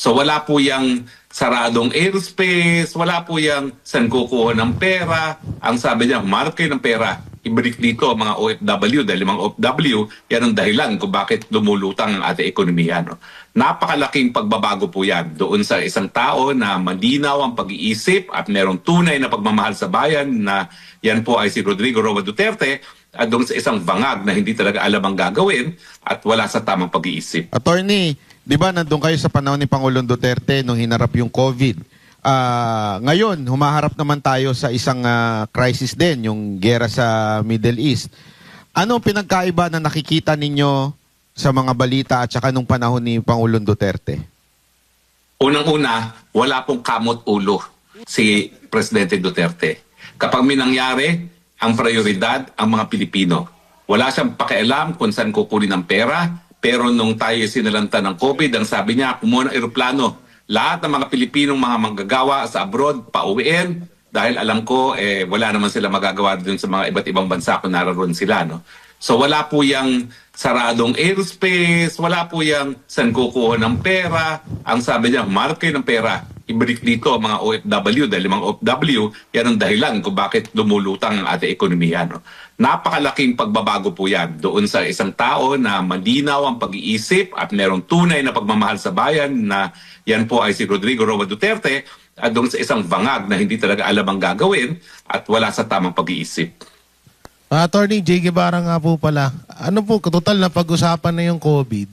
So wala po yung saradong airspace, wala po yung saan kukuha ng pera. Ang sabi niya, humarap kayo ng pera. Ibalik dito ang mga OFW dahil mga OFW, yan ang dahilan kung bakit lumulutang ang ating ekonomiya. No? Napakalaking pagbabago po yan doon sa isang tao na malinaw ang pag-iisip at merong tunay na pagmamahal sa bayan na yan po ay si Rodrigo Roa Duterte at doon sa isang bangag na hindi talaga alam ang gagawin at wala sa tamang pag-iisip. Attorney, di ba nandun kayo sa panahon ni Pangulong Duterte nung hinarap yung COVID? Ngayon, humaharap naman tayo sa isang crisis din, yung gera sa Middle East. Ano pinagkaiba na nakikita ninyo sa mga balita at saka nung panahon ni Pangulong Duterte? Unang-una, wala pong kamot ulo si Presidente Duterte. Kapag may nangyari, ang prioridad ang mga Pilipino. Wala siyang pakialam kung saan kukunin ang pera, pero nung tayo sinalanta ng COVID, ang sabi niya, kumuha ng eroplano. Lahat ng mga Pilipinong mga manggagawa sa abroad, pauwiin, dahil alam ko, wala naman sila magagawa dun sa mga iba't ibang bansa kung naroon sila. No? So wala po yung saradong airspace, wala po yung saan kukuha ng pera. Ang sabi niya, humarap kayo ng pera. Ibalik dito ang mga OFW dahil mga OFW, yan ang dahilan kung bakit lumulutang ang ating ekonomiya. No? Napakalaking pagbabago po yan doon sa isang tao na malinaw ang pag-iisip at merong tunay na pagmamahal sa bayan na yan po ay si Rodrigo Roa Duterte at doon sa isang bangag na hindi talaga alam ang gagawin at wala sa tamang pag-iisip. Attorney J. Guevara nga po pala, ano po, total na pag-usapan na yung COVID,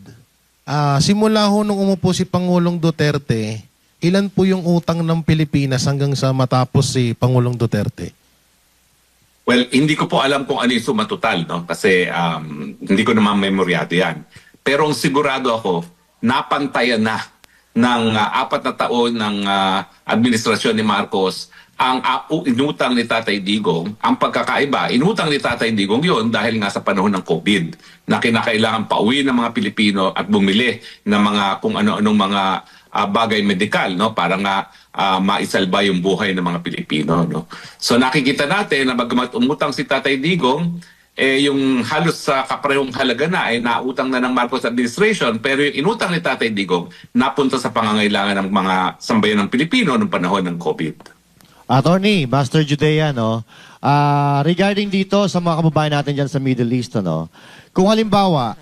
simula ho nung umupo si Pangulong Duterte, ilan po yung utang ng Pilipinas hanggang sa matapos si Pangulong Duterte? Well, hindi ko po alam kung ano yung suma total, no? Kasi hindi ko naman memoryado yan. Pero ang sigurado ako, napantayan na ng 4 na taon ng administrasyon ni Marcos ang inutang ni Tatay Digong. Ang pagkakaiba, inutang ni Tatay Digong yon dahil nga sa panahon ng COVID na kinakailangan pauwi ng mga Pilipino at bumili ng mga kung ano-anong mga bagay medikal, no, para nga maisalba yung buhay ng mga Pilipino, no. So nakikita natin na bagamat umutang si Tatay Digong, yung halos sa kaparehong halaga na ay nautang na ng Marcos administration, pero yung inutang ni Tatay Digong napunta sa pangangailangan ng mga sambayan ng Pilipino noong panahon ng COVID. Attorney, Master Judea, no? Regarding dito sa mga kababayan natin dyan sa Middle East, no? Kung halimbawa,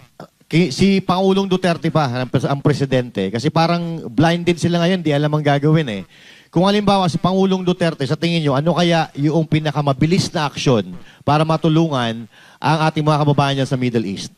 si Pangulong Duterte pa, ang presidente, kasi parang blinded sila ngayon, di alam ang gagawin eh. Kung halimbawa si Pangulong Duterte, sa tingin nyo, ano kaya yung pinakamabilis na aksyon para matulungan ang ating mga kababayan dyan sa Middle East?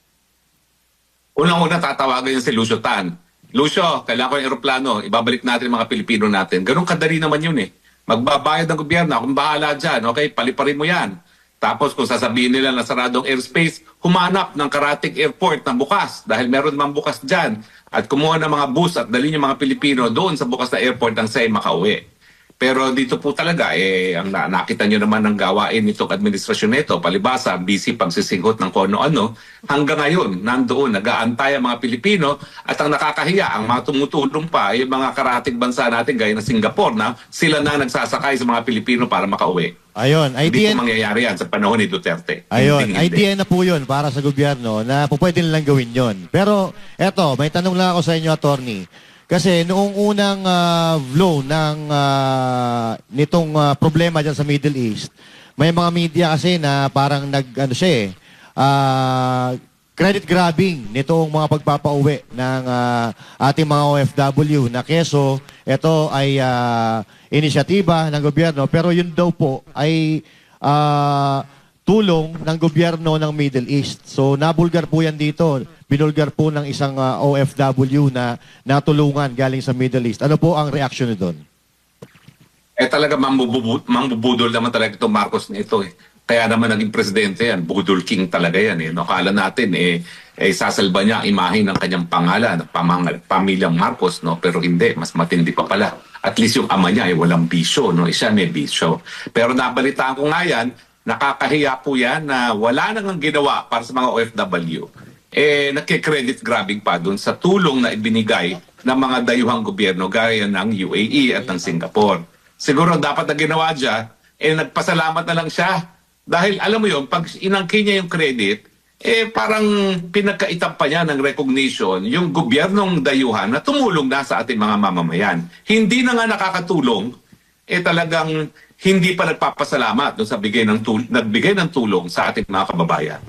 Unang-una tatawagan yung si Lucio Tan. Lucio, kailangan ko yung aeroplano, ibabalik natin mga Pilipino natin. Ganun kadali naman yun eh. Magbabayad ng gobyerno, akong bahala dyan, okay, paliparin mo yan. Tapos kung sasabihin nila na saradong airspace, humanap ng Karatig Airport na bukas dahil meron naman bukas dyan at kumuha ng mga bus at dalhin yung mga Pilipino doon sa bukas na airport nang sa'y makauwi. Pero dito po talaga, ang nakita nyo naman ng gawain nitong administrasyon nito, palibasa, busy pagsisinghot ng kung ano-ano, hanggang ngayon, nandoon, nag-aantay ang mga Pilipino at ang nakakahiya, ang mga tumutulong pa, yung mga karatig bansa natin, gaya ng Singapore, na sila na nagsasakay sa mga Pilipino para makauwi. Ayun, Hindi po mangyayari yan sa panahon ni Duterte. Ayun, Hindi. idea na po yun para sa gobyerno na po pwede nilang gawin yun. Pero eto, may tanong lang ako sa inyo, Attorney. Kasi noong unang flow ng nitong problema dyan sa Middle East, may mga media kasi na parang credit grabbing nitong mga pagpapauwi ng ating mga OFW na keso, ito ay inisyatiba ng gobyerno, pero yun daw po ay tulong ng gobyerno ng Middle East. So nabulgar po yan dito. Binulgar po ng isang OFW na natulungan galing sa Middle East. Ano po ang reaction nyo doon? Talaga mambubudol naman talaga itong Marcos na ito eh. Kaya naman naging presidente yan, budol king talaga yan eh. No, kala natin sasalba niya ang imahe ng kanyang pangalan, pamilyang Marcos, no? Pero hindi, mas matindi pa pala. At least yung ama niya ay walang bisyo, no? Siya may bisyo. Pero nabalitaan ko nga yan, nakakahiya po yan na wala nang ginawa para sa mga OFW. Nagke-credit grabbing pa dun sa tulong na ibinigay ng mga dayuhang gobyerno gaya ng UAE at ng Singapore. Siguro dapat na ginawa dyan, nagpasalamat na lang siya. Dahil alam mo yun, pag inangkin niya yung credit, parang pinagkaitan pa niya ng recognition yung gobyernong dayuhan na tumulong na sa ating mga mamamayan. Hindi na nga nakakatulong, talagang hindi pa nagpapasalamat doon sa nagbigay ng tulong sa ating mga kababayan.